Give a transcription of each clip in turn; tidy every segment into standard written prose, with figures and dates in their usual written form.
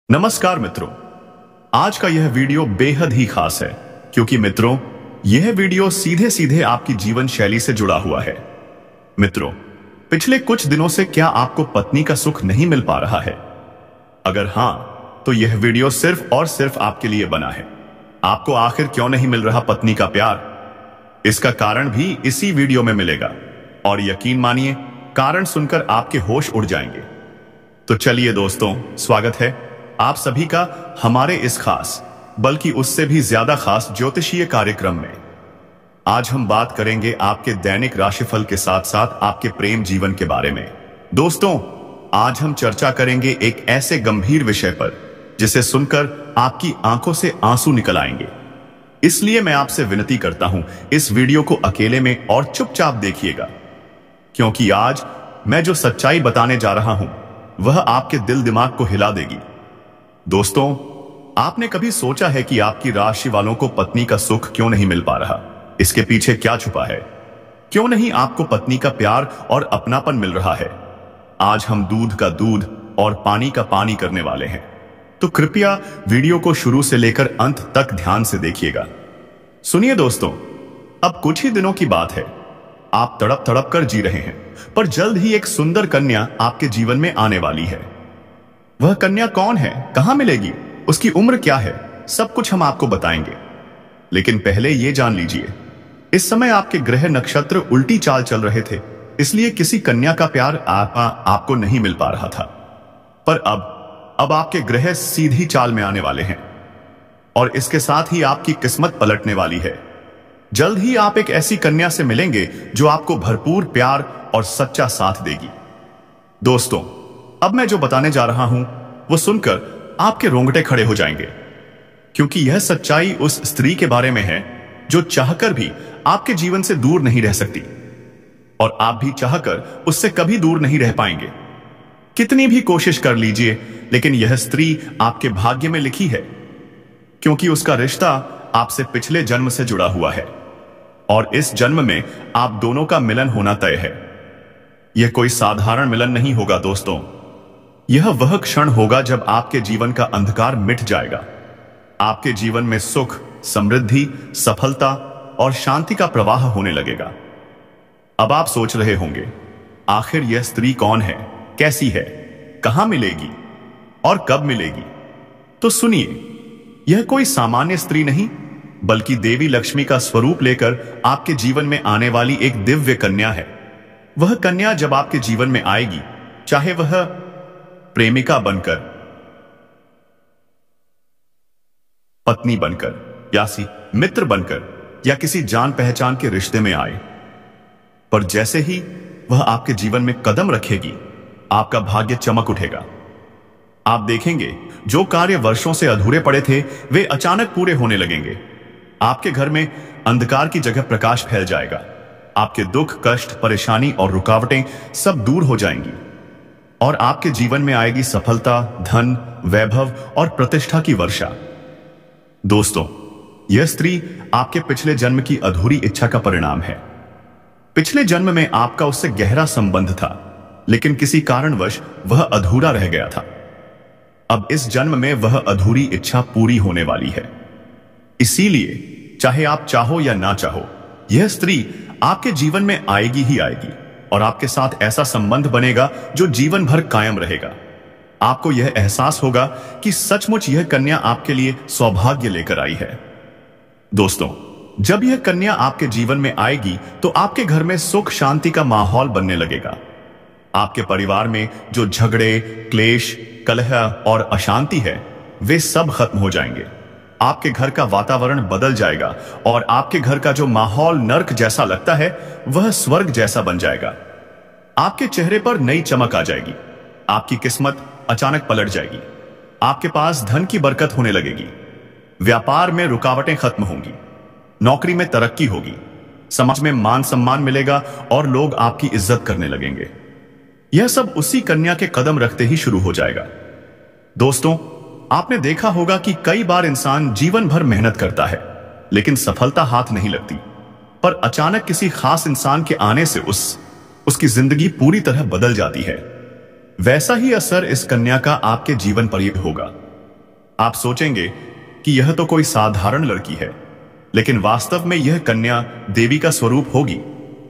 नमस्कार मित्रों, आज का यह वीडियो बेहद ही खास है क्योंकि मित्रों यह वीडियो सीधे सीधे आपकी जीवन शैली से जुड़ा हुआ है। मित्रों, पिछले कुछ दिनों से क्या आपको पत्नी का सुख नहीं मिल पा रहा है? अगर हां, तो यह वीडियो सिर्फ और सिर्फ आपके लिए बना है। आपको आखिर क्यों नहीं मिल रहा पत्नी का प्यार? इसका कारण भी इसी वीडियो में मिलेगा और यकीन मानिए, कारण सुनकर आपके होश उड़ जाएंगे। तो चलिए दोस्तों, स्वागत है आप सभी का हमारे इस खास, बल्कि उससे भी ज्यादा खास ज्योतिषीय कार्यक्रम में। आज हम बात करेंगे आपके दैनिक राशिफल के साथ साथ आपके प्रेम जीवन के बारे में। दोस्तों, आज हम चर्चा करेंगे एक ऐसे गंभीर विषय पर जिसे सुनकर आपकी आंखों से आंसू निकल आएंगे। इसलिए मैं आपसे विनती करता हूं, इस वीडियो को अकेले में और चुपचाप देखिएगा, क्योंकि आज मैं जो सच्चाई बताने जा रहा हूं वह आपके दिल दिमाग को हिला देगी। दोस्तों, आपने कभी सोचा है कि आपकी राशि वालों को पत्नी का सुख क्यों नहीं मिल पा रहा? इसके पीछे क्या छुपा है? क्यों नहीं आपको पत्नी का प्यार और अपनापन मिल रहा है? आज हम दूध का दूध और पानी का पानी करने वाले हैं, तो कृपया वीडियो को शुरू से लेकर अंत तक ध्यान से देखिएगा। सुनिए दोस्तों, अब कुछ ही दिनों की बात है, आप तड़प तड़प कर जी रहे हैं, पर जल्द ही एक सुंदर कन्या आपके जीवन में आने वाली है। वह कन्या कौन है, कहां मिलेगी, उसकी उम्र क्या है, सब कुछ हम आपको बताएंगे। लेकिन पहले यह जान लीजिए, इस समय आपके ग्रह नक्षत्र उल्टी चाल चल रहे थे, इसलिए किसी कन्या का प्यार आपको नहीं मिल पा रहा था। पर अब आपके ग्रह सीधी चाल में आने वाले हैं और इसके साथ ही आपकी किस्मत पलटने वाली है। जल्द ही आप एक ऐसी कन्या से मिलेंगे जो आपको भरपूर प्यार और सच्चा साथ देगी। दोस्तों, अब मैं जो बताने जा रहा हूं वो सुनकर आपके रोंगटे खड़े हो जाएंगे, क्योंकि यह सच्चाई उस स्त्री के बारे में है जो चाहकर भी आपके जीवन से दूर नहीं रह सकती और आप भी चाहकर उससे कभी दूर नहीं रह पाएंगे। कितनी भी कोशिश कर लीजिए, लेकिन यह स्त्री आपके भाग्य में लिखी है, क्योंकि उसका रिश्ता आपसे पिछले जन्म से जुड़ा हुआ है और इस जन्म में आप दोनों का मिलन होना तय है। यह कोई साधारण मिलन नहीं होगा दोस्तों, यह वह क्षण होगा जब आपके जीवन का अंधकार मिट जाएगा। आपके जीवन में सुख, समृद्धि, सफलता और शांति का प्रवाह होने लगेगा। अब आप सोच रहे होंगे, आखिर यह स्त्री कौन है, कैसी है, कहां मिलेगी और कब मिलेगी? तो सुनिए, यह कोई सामान्य स्त्री नहीं, बल्कि देवी लक्ष्मी का स्वरूप लेकर आपके जीवन में आने वाली एक दिव्य कन्या है। वह कन्या जब आपके जीवन में आएगी, चाहे वह प्रेमिका बनकर, पत्नी बनकर, मित्र बनकर या किसी जान पहचान के रिश्ते में आए, पर जैसे ही वह आपके जीवन में कदम रखेगी, आपका भाग्य चमक उठेगा। आप देखेंगे जो कार्य वर्षों से अधूरे पड़े थे वे अचानक पूरे होने लगेंगे। आपके घर में अंधकार की जगह प्रकाश फैल जाएगा। आपके दुख, कष्ट, परेशानी और रुकावटें सब दूर हो जाएंगी और आपके जीवन में आएगी सफलता, धन, वैभव और प्रतिष्ठा की वर्षा। दोस्तों, यह स्त्री आपके पिछले जन्म की अधूरी इच्छा का परिणाम है। पिछले जन्म में आपका उससे गहरा संबंध था, लेकिन किसी कारणवश वह अधूरा रह गया था। अब इस जन्म में वह अधूरी इच्छा पूरी होने वाली है। इसीलिए चाहे आप चाहो या ना चाहो, यह स्त्री आपके जीवन में आएगी ही आएगी और आपके साथ ऐसा संबंध बनेगा जो जीवन भर कायम रहेगा। आपको यह एहसास होगा कि सचमुच यह कन्या आपके लिए सौभाग्य लेकर आई है। दोस्तों, जब यह कन्या आपके जीवन में आएगी तो आपके घर में सुख शांति का माहौल बनने लगेगा। आपके परिवार में जो झगड़े, क्लेश, कलह और अशांति है वे सब खत्म हो जाएंगे। आपके घर का वातावरण बदल जाएगा और आपके घर का जो माहौल नर्क जैसा लगता है वह स्वर्ग जैसा बन जाएगा। आपके चेहरे पर नई चमक आ जाएगी। आपकी किस्मत अचानक पलट जाएगी। आपके पास धन की बरकत होने लगेगी। व्यापार में रुकावटें खत्म होंगी। नौकरी में तरक्की होगी। समाज में मान सम्मान मिलेगा और लोग आपकी इज्जत करने लगेंगे। यह सब उसी कन्या के कदम रखते ही शुरू हो जाएगा। दोस्तों, आपने देखा होगा कि कई बार इंसान जीवन भर मेहनत करता है, लेकिन सफलता हाथ नहीं लगती, पर अचानक किसी खास इंसान के आने से उसकी जिंदगी पूरी तरह बदल जाती है। वैसा ही असर इस कन्या का आपके जीवन पर होगा। आप सोचेंगे कि यह तो कोई साधारण लड़की है, लेकिन वास्तव में यह कन्या देवी का स्वरूप होगी,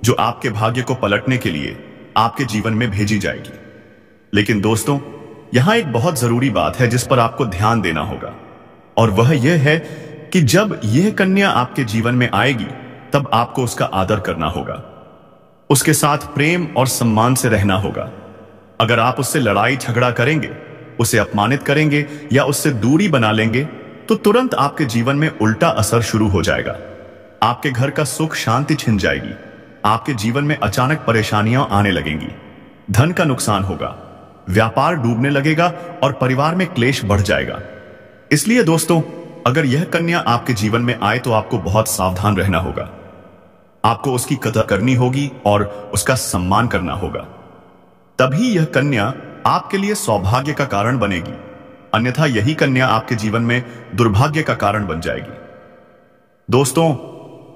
जो आपके भाग्य को पलटने के लिए आपके जीवन में भेजी जाएगी। लेकिन दोस्तों, यहां एक बहुत जरूरी बात है जिस पर आपको ध्यान देना होगा, और वह यह है कि जब यह कन्या आपके जीवन में आएगी, तब आपको उसका आदर करना होगा, उसके साथ प्रेम और सम्मान से रहना होगा। अगर आप उससे लड़ाई झगड़ा करेंगे, उसे अपमानित करेंगे या उससे दूरी बना लेंगे, तो तुरंत आपके जीवन में उल्टा असर शुरू हो जाएगा। आपके घर का सुख शांति छिन जाएगी, आपके जीवन में अचानक परेशानियां आने लगेंगी, धन का नुकसान होगा, व्यापार डूबने लगेगा और परिवार में क्लेश बढ़ जाएगा। इसलिए दोस्तों, अगर यह कन्या आपके जीवन में आए तो आपको बहुत सावधान रहना होगा। आपको उसकी कदर करनी होगी और उसका सम्मान करना होगा। तभी यह कन्या आपके लिए सौभाग्य का कारण बनेगी, अन्यथा यही कन्या आपके जीवन में दुर्भाग्य का कारण बन जाएगी। दोस्तों,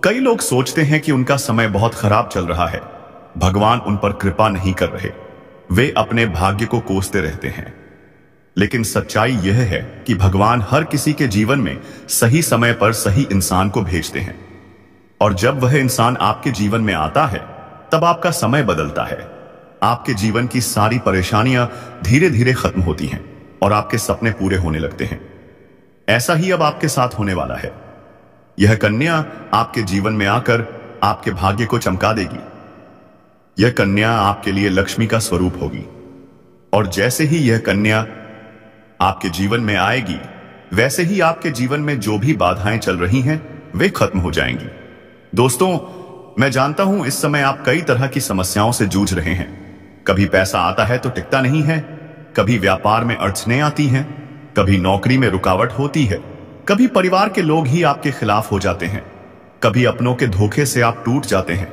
कई लोग सोचते हैं कि उनका समय बहुत खराब चल रहा है, भगवान उन पर कृपा नहीं कर रहे, वे अपने भाग्य को कोसते रहते हैं। लेकिन सच्चाई यह है कि भगवान हर किसी के जीवन में सही समय पर सही इंसान को भेजते हैं, और जब वह इंसान आपके जीवन में आता है, तब आपका समय बदलता है। आपके जीवन की सारी परेशानियां धीरे धीरे खत्म होती हैं और आपके सपने पूरे होने लगते हैं। ऐसा ही अब आपके साथ होने वाला है। यह कन्या आपके जीवन में आकर आपके भाग्य को चमका देगी। यह कन्या आपके लिए लक्ष्मी का स्वरूप होगी, और जैसे ही यह कन्या आपके जीवन में आएगी, वैसे ही आपके जीवन में जो भी बाधाएं चल रही हैं, वे खत्म हो जाएंगी। दोस्तों, मैं जानता हूं इस समय आप कई तरह की समस्याओं से जूझ रहे हैं। कभी पैसा आता है तो टिकता नहीं है, कभी व्यापार में अड़चनें आती हैं, कभी नौकरी में रुकावट होती है, कभी परिवार के लोग ही आपके खिलाफ हो जाते हैं, कभी अपनों के धोखे से आप टूट जाते हैं,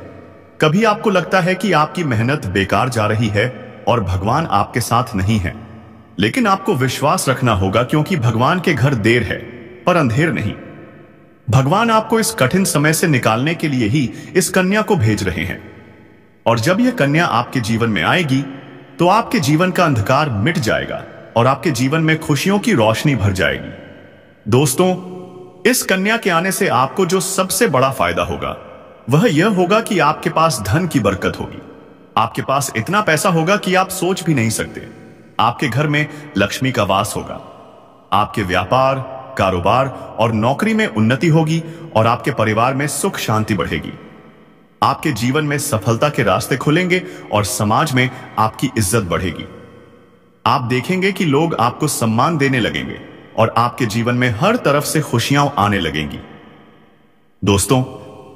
कभी आपको लगता है कि आपकी मेहनत बेकार जा रही है और भगवान आपके साथ नहीं है। लेकिन आपको विश्वास रखना होगा, क्योंकि भगवान के घर देर है पर अंधेर नहीं। भगवान आपको इस कठिन समय से निकालने के लिए ही इस कन्या को भेज रहे हैं, और जब यह कन्या आपके जीवन में आएगी, तो आपके जीवन का अंधकार मिट जाएगा और आपके जीवन में खुशियों की रोशनी भर जाएगी। दोस्तों, इस कन्या के आने से आपको जो सबसे बड़ा फायदा होगा, वह यह होगा कि आपके पास धन की बरकत होगी। आपके पास इतना पैसा होगा कि आप सोच भी नहीं सकते। आपके घर में लक्ष्मी का वास होगा, आपके व्यापार, कारोबार और नौकरी में उन्नति होगी, और आपके परिवार में सुख शांति बढ़ेगी। आपके जीवन में सफलता के रास्ते खुलेंगे और समाज में आपकी इज्जत बढ़ेगी। आप देखेंगे कि लोग आपको सम्मान देने लगेंगे और आपके जीवन में हर तरफ से खुशियां आने लगेंगी। दोस्तों,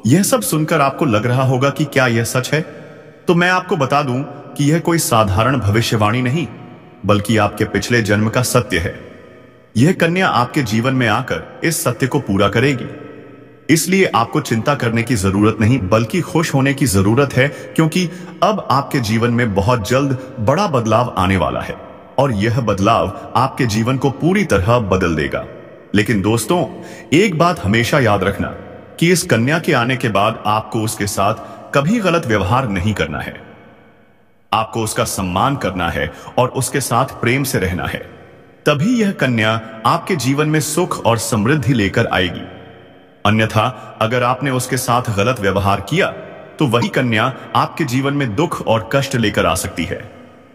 यह सब सुनकर आपको लग रहा होगा कि क्या यह सच है? तो मैं आपको बता दूं कि यह कोई साधारण भविष्यवाणी नहीं, बल्कि आपके पिछले जन्म का सत्य है। यह कन्या आपके जीवन में आकर इस सत्य को पूरा करेगी। इसलिए आपको चिंता करने की जरूरत नहीं, बल्कि खुश होने की जरूरत है, क्योंकि अब आपके जीवन में बहुत जल्द बड़ा बदलाव आने वाला है, और यह बदलाव आपके जीवन को पूरी तरह बदल देगा। लेकिन दोस्तों, एक बात हमेशा याद रखना कि इस कन्या के आने के बाद आपको उसके साथ कभी गलत व्यवहार नहीं करना है। आपको उसका सम्मान करना है और उसके साथ प्रेम से रहना है। तभी यह कन्या आपके जीवन में सुख और समृद्धि लेकर आएगी। अन्यथा अगर आपने उसके साथ गलत व्यवहार किया, तो वही कन्या आपके जीवन में दुख और कष्ट लेकर आ सकती है।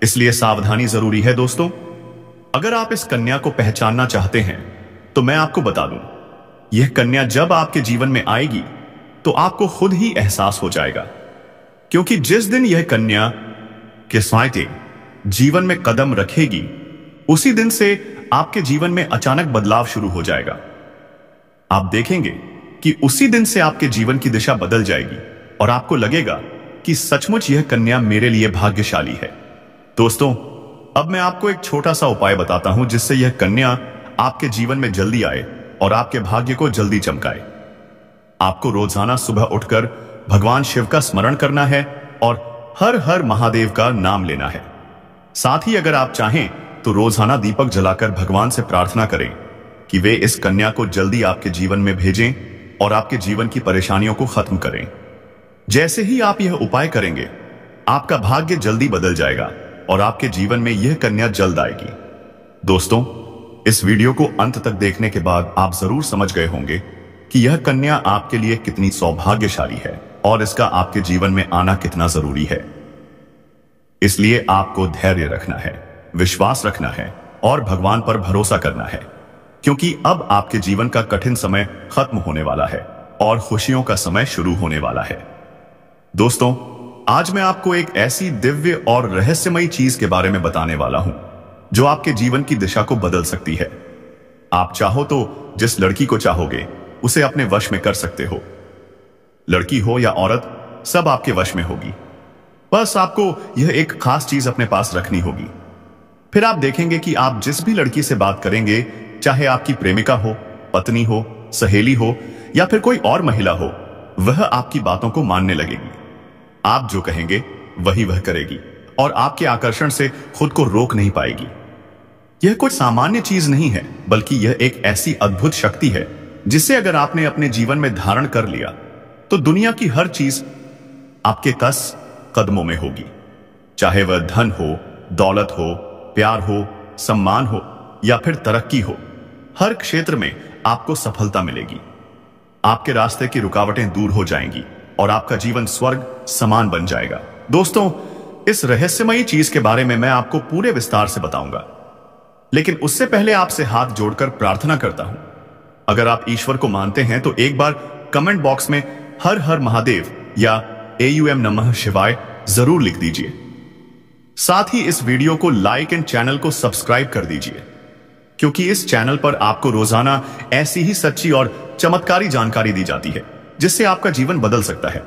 इसलिए सावधानी जरूरी है। दोस्तों, अगर आप इस कन्या को पहचानना चाहते हैं, तो मैं आपको बता दूं, यह कन्या जब आपके जीवन में आएगी, तो आपको खुद ही एहसास हो जाएगा, क्योंकि जिस दिन यह कन्या के साथ जीवन में कदम रखेगी, उसी दिन से आपके जीवन में अचानक बदलाव शुरू हो जाएगा। आप देखेंगे कि उसी दिन से आपके जीवन की दिशा बदल जाएगी और आपको लगेगा कि सचमुच यह कन्या मेरे लिए भाग्यशाली है। दोस्तों, अब मैं आपको एक छोटा सा उपाय बताता हूं, जिससे यह कन्या आपके जीवन में जल्दी आए और आपके भाग्य को जल्दी चमकाए। आपको रोजाना सुबह उठकर भगवान शिव का स्मरण करना है और हर हर महादेव का नाम लेना है। साथ ही अगर आप चाहें तो रोजाना दीपक जलाकर भगवान से प्रार्थना करें कि वे इस कन्या को जल्दी आपके जीवन में भेजें और आपके जीवन की परेशानियों को खत्म करें। जैसे ही आप यह उपाय करेंगे, आपका भाग्य जल्दी बदल जाएगा और आपके जीवन में यह कन्या जल्द आएगी। दोस्तों, इस वीडियो को अंत तक देखने के बाद आप जरूर समझ गए होंगे कि यह कन्या आपके लिए कितनी सौभाग्यशाली है और इसका आपके जीवन में आना कितना जरूरी है। इसलिए आपको धैर्य रखना है, विश्वास रखना है और भगवान पर भरोसा करना है, क्योंकि अब आपके जीवन का कठिन समय खत्म होने वाला है और खुशियों का समय शुरू होने वाला है। दोस्तों, आज मैं आपको एक ऐसी दिव्य और रहस्यमयी चीज के बारे में बताने वाला हूं जो आपके जीवन की दिशा को बदल सकती है। आप चाहो तो जिस लड़की को चाहोगे उसे अपने वश में कर सकते हो। लड़की हो या औरत, सब आपके वश में होगी। बस आपको यह एक खास चीज अपने पास रखनी होगी। फिर आप देखेंगे कि आप जिस भी लड़की से बात करेंगे, चाहे आपकी प्रेमिका हो, पत्नी हो, सहेली हो या फिर कोई और महिला हो, वह आपकी बातों को मानने लगेगी। आप जो कहेंगे वही वह करेगी और आपके आकर्षण से खुद को रोक नहीं पाएगी। यह कोई सामान्य चीज नहीं है, बल्कि यह एक ऐसी अद्भुत शक्ति है जिसे अगर आपने अपने जीवन में धारण कर लिया तो दुनिया की हर चीज आपके कदमों में होगी। चाहे वह धन हो, दौलत हो, प्यार हो, सम्मान हो या फिर तरक्की हो, हर क्षेत्र में आपको सफलता मिलेगी। आपके रास्ते की रुकावटें दूर हो जाएंगी और आपका जीवन स्वर्ग समान बन जाएगा। दोस्तों, इस रहस्यमयी चीज के बारे में मैं आपको पूरे विस्तार से बताऊंगा, लेकिन उससे पहले आपसे हाथ जोड़कर प्रार्थना करता हूं। अगर आप ईश्वर को मानते हैं तो एक बार कमेंट बॉक्स में हर हर महादेव या AUM नमः शिवाय जरूर लिख दीजिए। साथ ही इस वीडियो को लाइक एंड चैनल को सब्सक्राइब कर दीजिए, क्योंकि इस चैनल पर आपको रोजाना ऐसी ही सच्ची और चमत्कारी जानकारी दी जाती है जिससे आपका जीवन बदल सकता है।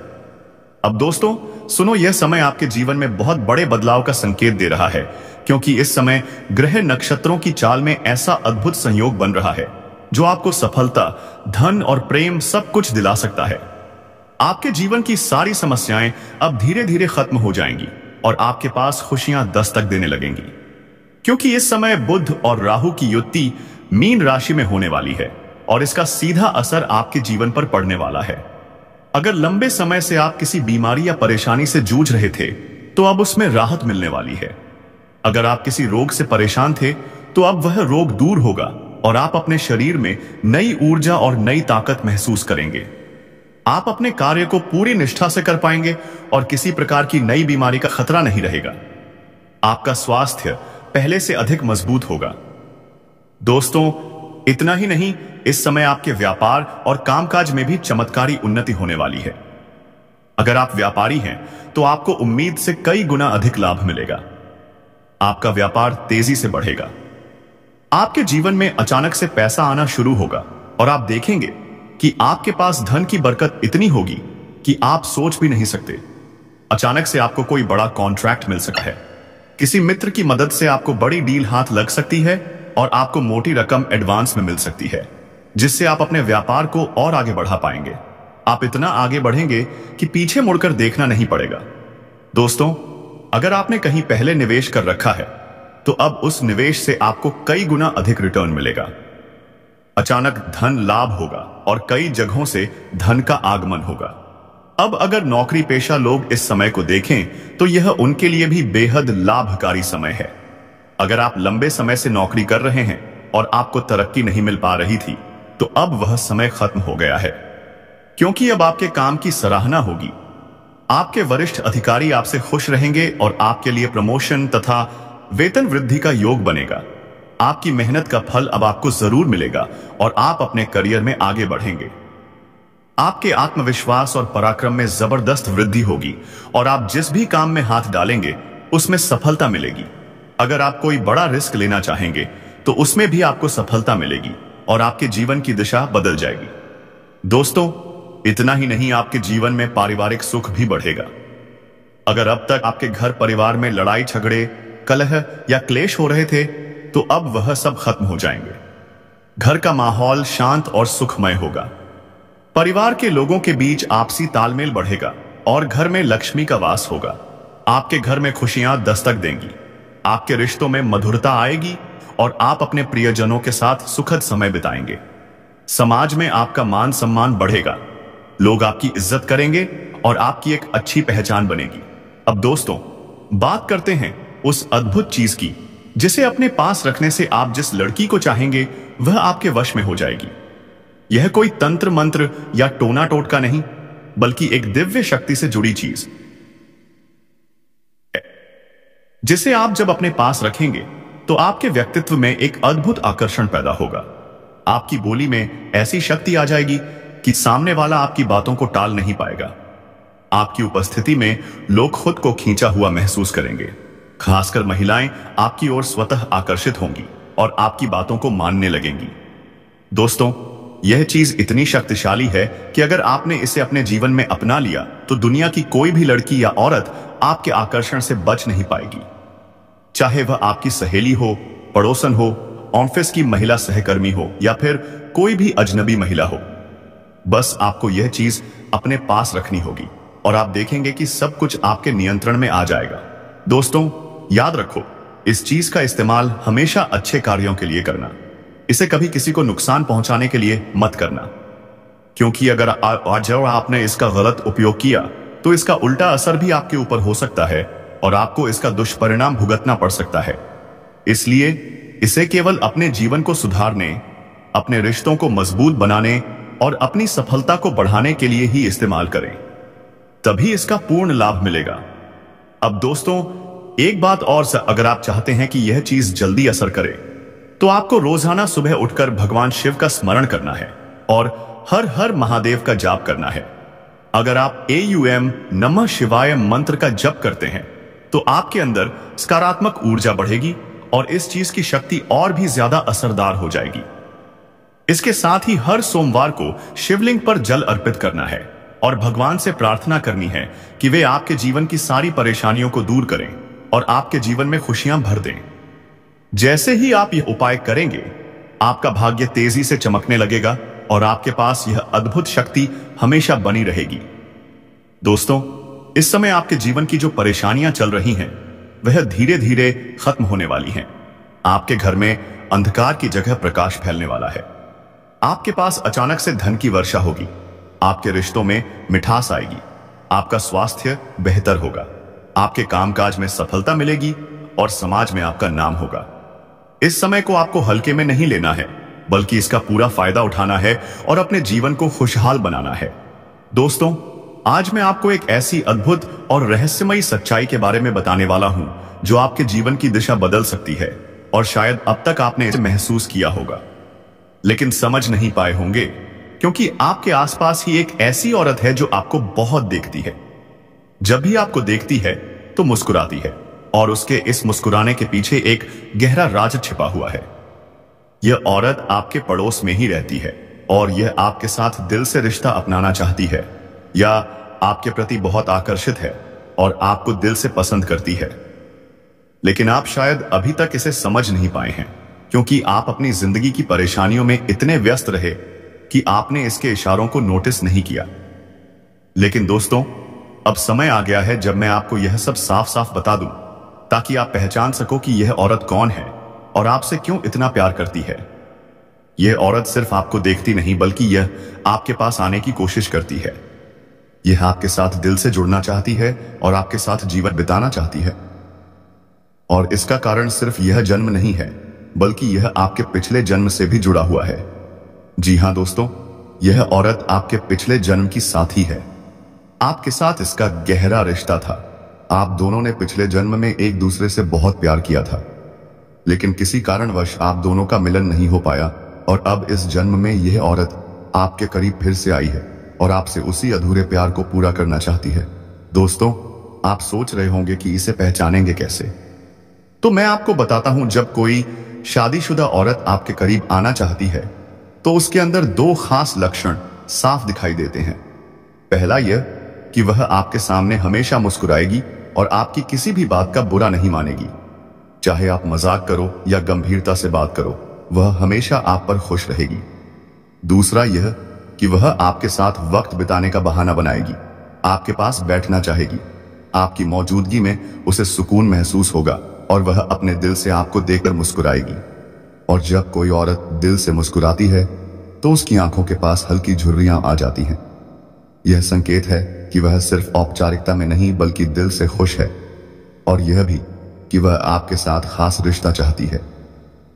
अब दोस्तों सुनो, यह समय आपके जीवन में बहुत बड़े बदलाव का संकेत दे रहा है, क्योंकि इस समय ग्रह नक्षत्रों की चाल में ऐसा अद्भुत संयोग बन रहा है जो आपको सफलता, धन और प्रेम सब कुछ दिला सकता है। आपके जीवन की सारी समस्याएं अब धीरे धीरे खत्म हो जाएंगी और आपके पास खुशियां दस्तक देने लगेंगी, क्योंकि इस समय बुध और राहु की युति मीन राशि में होने वाली है और इसका सीधा असर आपके जीवन पर पड़ने वाला है। अगर लंबे समय से आप किसी बीमारी या परेशानी से जूझ रहे थे तो अब उसमें राहत मिलने वाली है। अगर आप किसी रोग से परेशान थे तो अब वह रोग दूर होगा और आप अपने शरीर में नई ऊर्जा और नई ताकत महसूस करेंगे। आप अपने कार्य को पूरी निष्ठा से कर पाएंगे और किसी प्रकार की नई बीमारी का खतरा नहीं रहेगा। आपका स्वास्थ्य पहले से अधिक मजबूत होगा। दोस्तों, इतना ही नहीं, इस समय आपके व्यापार और कामकाज में भी चमत्कारी उन्नति होने वाली है। अगर आप व्यापारी हैं तो आपको उम्मीद से कई गुना अधिक लाभ मिलेगा। आपका व्यापार तेजी से बढ़ेगा। आपके जीवन में अचानक से पैसा आना शुरू होगा और आप देखेंगे कि आपके पास धन की बरकत इतनी होगी कि आप सोच भी नहीं सकते। अचानक से आपको कोई बड़ा कॉन्ट्रैक्ट मिल सकता है। किसी मित्र की मदद से आपको बड़ी डील हाथ लग सकती है और आपको मोटी रकम एडवांस में मिल सकती है, जिससे आप अपने व्यापार को और आगे बढ़ा पाएंगे। आप इतना आगे बढ़ेंगे कि पीछे मुड़कर देखना नहीं पड़ेगा। दोस्तों, अगर आपने कहीं पहले निवेश कर रखा है तो अब उस निवेश से आपको कई गुना अधिक रिटर्न मिलेगा। अचानक धन लाभ होगा और कई जगहों से धन का आगमन होगा। अब अगर नौकरी पेशा लोग इस समय को देखें तो यह उनके लिए भी बेहद लाभकारी समय है। अगर आप लंबे समय से नौकरी कर रहे हैं और आपको तरक्की नहीं मिल पा रही थी तो अब वह समय खत्म हो गया है, क्योंकि अब आपके काम की सराहना होगी। आपके वरिष्ठ अधिकारी आपसे खुश रहेंगे और आपके लिए प्रमोशन तथा वेतन वृद्धि का योग बनेगा। आपकी मेहनत का फल अब आपको जरूर मिलेगा और आप अपने करियर में आगे बढ़ेंगे। आपके आत्मविश्वास और पराक्रम में जबरदस्त वृद्धि होगी और आप जिस भी काम में हाथ डालेंगे उसमें सफलता मिलेगी। अगर आप कोई बड़ा रिस्क लेना चाहेंगे तो उसमें भी आपको सफलता मिलेगी और आपके जीवन की दिशा बदल जाएगी। दोस्तों, इतना ही नहीं, आपके जीवन में पारिवारिक सुख भी बढ़ेगा। अगर अब तक आपके घर परिवार में लड़ाई झगड़े, कलह या क्लेश हो रहे थे तो अब वह सब खत्म हो जाएंगे। घर का माहौल शांत और सुखमय होगा। परिवार के लोगों के बीच आपसी तालमेल बढ़ेगा और घर में लक्ष्मी का वास होगा। आपके घर में खुशियां दस्तक देंगी। आपके रिश्तों में मधुरता आएगी और आप अपने प्रियजनों के साथ सुखद समय बिताएंगे। समाज में आपका मान सम्मान बढ़ेगा। लोग आपकी इज्जत करेंगे और आपकी एक अच्छी पहचान बनेगी। अब दोस्तों, बात करते हैं उस अद्भुत चीज की जिसे अपने पास रखने से आप जिस लड़की को चाहेंगे वह आपके वश में हो जाएगी। यह कोई तंत्र मंत्र या टोना टोटका नहीं, बल्कि एक दिव्य शक्ति से जुड़ी चीज, जिसे आप जब अपने पास रखेंगे तो आपके व्यक्तित्व में एक अद्भुत आकर्षण पैदा होगा। आपकी बोली में ऐसी शक्ति आ जाएगी कि सामने वाला आपकी बातों को टाल नहीं पाएगा। आपकी उपस्थिति में लोग खुद को खींचा हुआ महसूस करेंगे। खासकर महिलाएं आपकी ओर स्वतः आकर्षित होंगी और आपकी बातों को मानने लगेंगी। दोस्तों, यह चीज इतनी शक्तिशाली है कि अगर आपने इसे अपने जीवन में अपना लिया तो दुनिया की कोई भी लड़की या औरत आपके आकर्षण से बच नहीं पाएगी। चाहे वह आपकी सहेली हो, पड़ोसन हो, ऑफिस की महिला सहकर्मी हो या फिर कोई भी अजनबी महिला हो, बस आपको यह चीज अपने पास रखनी होगी और आप देखेंगे कि सब कुछ आपके नियंत्रण में आ जाएगा। दोस्तों, याद रखो, इस चीज का इस्तेमाल हमेशा अच्छे कार्यों के लिए करना। इसे कभी किसी को नुकसान पहुंचाने के लिए मत करना, क्योंकि अगर आज आपने इसका गलत उपयोग किया तो इसका उल्टा असर भी आपके ऊपर हो सकता है और आपको इसका दुष्परिणाम भुगतना पड़ सकता है। इसलिए इसे केवल अपने जीवन को सुधारने, अपने रिश्तों को मजबूत बनाने और अपनी सफलता को बढ़ाने के लिए ही इस्तेमाल करें, तभी इसका पूर्ण लाभ मिलेगा। अब दोस्तों, एक बात और, अगर आप चाहते हैं कि यह चीज जल्दी असर करे तो आपको रोजाना सुबह उठकर भगवान शिव का स्मरण करना है और हर हर महादेव का जाप करना है। अगर आप AUM नमः शिवाय मंत्र का जप करते हैं तो आपके अंदर सकारात्मक ऊर्जा बढ़ेगी और इस चीज की शक्ति और भी ज्यादा असरदार हो जाएगी। इसके साथ ही हर सोमवार को शिवलिंग पर जल अर्पित करना है और भगवान से प्रार्थना करनी है कि वे आपके जीवन की सारी परेशानियों को दूर करें और आपके जीवन में खुशियां भर दें। जैसे ही आप यह उपाय करेंगे, आपका भाग्य तेजी से चमकने लगेगा और आपके पास यह अद्भुत शक्ति हमेशा बनी रहेगी। दोस्तों, इस समय आपके जीवन की जो परेशानियां चल रही हैं वह धीरे धीरे खत्म होने वाली हैं। आपके घर में अंधकार की जगह प्रकाश फैलने वाला है। आपके पास अचानक से धन की वर्षा होगी। आपके रिश्तों में मिठास आएगी। आपका स्वास्थ्य बेहतर होगा। आपके कामकाज में सफलता मिलेगी और समाज में आपका नाम होगा। इस समय को आपको हल्के में नहीं लेना है, बल्कि इसका पूरा फायदा उठाना है और अपने जीवन को खुशहाल बनाना है। दोस्तों, आज मैं आपको एक ऐसी अद्भुत और रहस्यमयी सच्चाई के बारे में बताने वाला हूं जो आपके जीवन की दिशा बदल सकती है और शायद अब तक आपने इसे महसूस किया होगा, लेकिन समझ नहीं पाए होंगे, क्योंकि आपके आसपास ही एक ऐसी औरत है जो आपको बहुत देखती है। जब भी आपको देखती है तो मुस्कुराती है और उसके इस मुस्कुराने के पीछे एक गहरा राज छिपा हुआ है। यह औरत आपके पड़ोस में ही रहती है और यह आपके साथ दिल से रिश्ता अपनाना चाहती है या आपके प्रति बहुत आकर्षित है और आपको दिल से पसंद करती है, लेकिन आप शायद अभी तक इसे समझ नहीं पाए हैं, क्योंकि आप अपनी जिंदगी की परेशानियों में इतने व्यस्त रहे कि आपने इसके इशारों को नोटिस नहीं किया। लेकिन दोस्तों, अब समय आ गया है जब मैं आपको यह सब साफ साफ बता दूं, ताकि आप पहचान सको कि यह औरत कौन है और आपसे क्यों इतना प्यार करती है। यह औरत सिर्फ आपको देखती नहीं, बल्कि यह आपके पास आने की कोशिश करती है। यह आपके साथ दिल से जुड़ना चाहती है और आपके साथ जीवन बिताना चाहती है। और इसका कारण सिर्फ यह जन्म नहीं है, बल्कि यह आपके पिछले जन्म से भी जुड़ा हुआ है। जी हां दोस्तों, यह औरत आपके पिछले जन्म की साथी है। आपके साथ इसका गहरा रिश्ता था। आप दोनों ने पिछले जन्म में एक दूसरे से बहुत प्यार किया था, लेकिन किसी कारणवश आप दोनों का मिलन नहीं हो पाया और अब इस जन्म में यह औरत आपके करीब फिर से आई है और आपसे उसी अधूरे प्यार को पूरा करना चाहती है। दोस्तों, आप सोच रहे होंगे कि इसे पहचानेंगे कैसे, तो मैं आपको बताता हूं। जब कोई शादीशुदा औरत आपके करीब आना चाहती है तो उसके अंदर दो खास लक्षण साफ दिखाई देते हैं। पहला यह कि वह आपके सामने हमेशा मुस्कुराएगी और आपकी किसी भी बात का बुरा नहीं मानेगी। चाहे आप मजाक करो या गंभीरता से बात करो, वह हमेशा आप पर खुश रहेगी। दूसरा यह कि वह आपके साथ वक्त बिताने का बहाना बनाएगी, आपके पास बैठना चाहेगी। आपकी मौजूदगी में उसे सुकून महसूस होगा और वह अपने दिल से आपको देखकर मुस्कुराएगी। और जब कोई औरत दिल से मुस्कुराती है तो उसकी आंखों के पास हल्की झुर्रियां आ जाती हैं। यह संकेत है कि वह सिर्फ औपचारिकता में नहीं बल्कि दिल से खुश है। और यह भी कि वह आपके साथ खास रिश्ता चाहती है।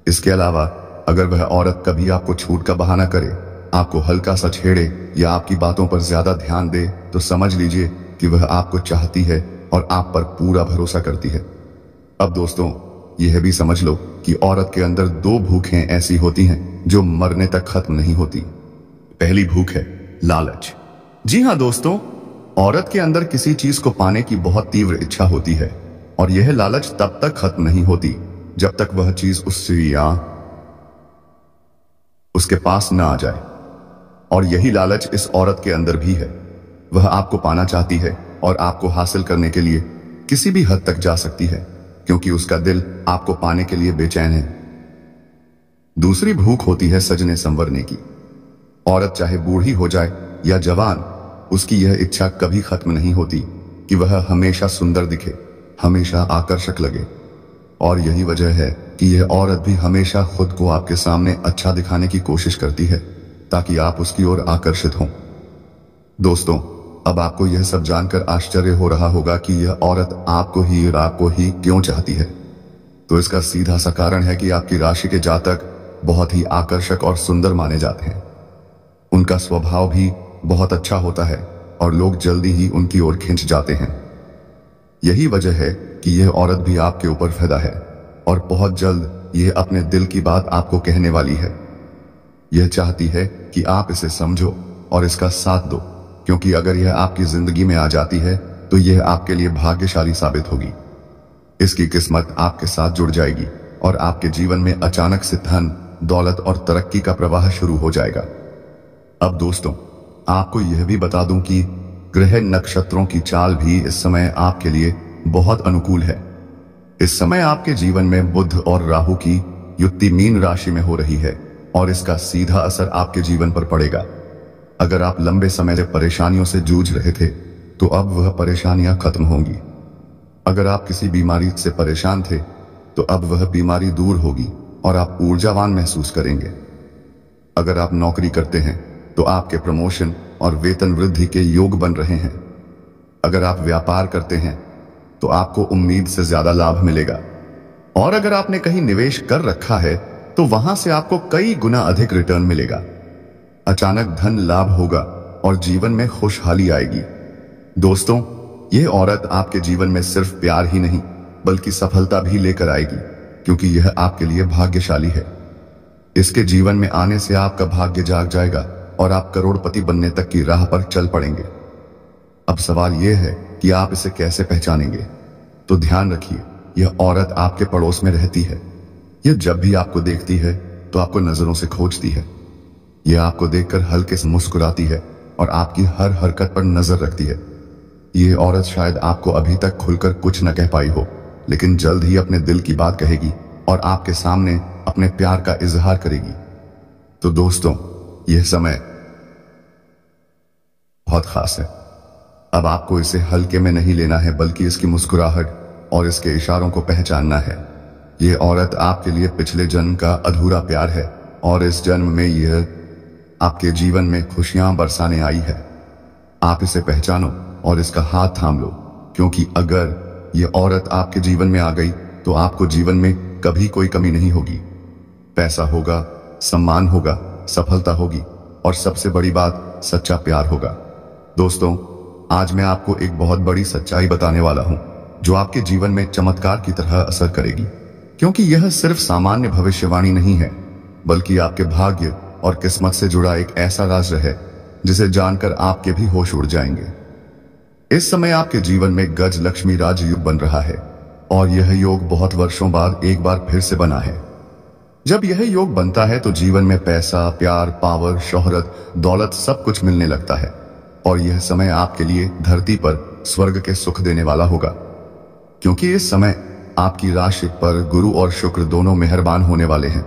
इसके अलावा अगर वह औरत कभी आपको छूट का बहाना करे, आपको हल्का सा छेड़े या आपकी बातों पर ज्यादा ध्यान दे, तो समझ लीजिए कि वह आपको चाहती है और आप पर पूरा भरोसा करती है। अब दोस्तों, यह भी समझ लो कि औरत के अंदर दो भूखें ऐसी होती हैं जो मरने तक खत्म नहीं होती। पहली भूख है लालच। जी हाँ दोस्तों, औरत के अंदर किसी चीज को पाने की बहुत तीव्र इच्छा होती है और यह लालच तब तक खत्म नहीं होती जब तक वह चीज उससे या उसके पास ना आ जाए। और यही लालच इस औरत के अंदर भी है। वह आपको पाना चाहती है और आपको हासिल करने के लिए किसी भी हद तक जा सकती है, क्योंकि उसका दिल आपको पाने के लिए बेचैन है। दूसरी भूख होती है सजने संवरने की। औरत चाहे बूढ़ी हो जाए या जवान, उसकी यह इच्छा कभी खत्म नहीं होती कि वह हमेशा सुंदर दिखे, हमेशा आकर्षक लगे। और यही वजह है कि यह औरत भी हमेशा खुद को आपके सामने अच्छा दिखाने की कोशिश करती है ताकि आप उसकी ओर आकर्षित हों। दोस्तों, अब आपको यह सब जानकर आश्चर्य हो रहा होगा कि यह औरत आपको ही क्यों चाहती है। तो इसका सीधा सा कारण है कि आपकी राशि के जातक बहुत ही आकर्षक और सुंदर माने जाते हैं। उनका स्वभाव भी बहुत अच्छा होता है और लोग जल्दी ही उनकी ओर खिंच जाते हैं। यही वजह है कि यह औरत भी आपके ऊपर फिदा है और बहुत जल्द यह अपने दिल की बात आपको कहने वाली है। यह चाहती है कि आप इसे समझो और इसका साथ दो, क्योंकि अगर यह आपकी जिंदगी में आ जाती है तो यह आपके लिए भाग्यशाली साबित होगी। इसकी किस्मत आपके साथ जुड़ जाएगी और आपके जीवन में अचानक से धन, दौलत और तरक्की का प्रवाह शुरू हो जाएगा। अब दोस्तों, आपको यह भी बता दूं कि ग्रह नक्षत्रों की चाल भी इस समय आपके लिए बहुत अनुकूल है। इस समय आपके जीवन में बुध और राहु की युति मीन राशि में हो रही है और इसका सीधा असर आपके जीवन पर पड़ेगा। अगर आप लंबे समय से परेशानियों से जूझ रहे थे तो अब वह परेशानियां खत्म होंगी। अगर आप किसी बीमारी से परेशान थे तो अब वह बीमारी दूर होगी और आप ऊर्जावान महसूस करेंगे। अगर आप नौकरी करते हैं तो आपके प्रमोशन और वेतन वृद्धि के योग बन रहे हैं। अगर आप व्यापार करते हैं तो आपको उम्मीद से ज्यादा लाभ मिलेगा। और अगर आपने कहीं निवेश कर रखा है तो वहां से आपको कई गुना अधिक रिटर्न मिलेगा। अचानक धन लाभ होगा और जीवन में खुशहाली आएगी। दोस्तों, यह औरत आपके जीवन में सिर्फ प्यार ही नहीं बल्कि सफलता भी लेकर आएगी, क्योंकि यह आपके लिए भाग्यशाली है। इसके जीवन में आने से आपका भाग्य जाग जाएगा और आप करोड़पति बनने तक की राह पर चल पड़ेंगे। अब सवाल यह है कि आप इसे कैसे पहचानेंगे। तो ध्यान रखिए, यह औरत आपके पड़ोस में रहती है। यह जब भी आपको देखती है तो आपको नजरों से खोजती है। यह आपको देखकर हल्के से मुस्कुराती है और आपकी हर हरकत पर नजर रखती है। यह औरत शायद आपको अभी तक खुलकर कुछ न कह पाई हो, लेकिन जल्द ही अपने दिल की बात कहेगी और आपके सामने अपने प्यार का इजहार करेगी। तो दोस्तों, यह समय बहुत खास है। अब आपको इसे हल्के में नहीं लेना है, बल्कि इसकी मुस्कुराहट और इसके इशारों को पहचानना है। यह औरत आपके लिए पिछले जन्म का अधूरा प्यार है और इस जन्म में यह आपके जीवन में खुशियां बरसाने आई है। आप इसे पहचानो और इसका हाथ थाम लो, क्योंकि अगर यह औरत आपके जीवन में आ गई तो आपको जीवन में कभी कोई कमी नहीं होगी। पैसा होगा, सम्मान होगा, सफलता होगी और सबसे बड़ी बात, सच्चा प्यार होगा। दोस्तों, आज मैं आपको एक बहुत बड़ी सच्चाई बताने वाला हूं जो आपके जीवन में चमत्कार की तरह असर करेगी, क्योंकि यह सिर्फ सामान्य भविष्यवाणी नहीं है, बल्कि आपके भाग्य और किस्मत से जुड़ा एक ऐसा राज है जिसे जानकर आपके भी होश उड़ जाएंगे। इस समय आपके जीवन में गज लक्ष्मी राज योग बन रहा है और यह योग बहुत वर्षों बाद एक बार फिर से बना है। जब यह योग बनता है तो जीवन में पैसा, प्यार, पावर, शोहरत, दौलत सब कुछ मिलने लगता है और यह समय आपके लिए धरती पर स्वर्ग के सुख देने वाला होगा, क्योंकि इस समय आपकी राशि पर गुरु और शुक्र दोनों मेहरबान होने वाले हैं।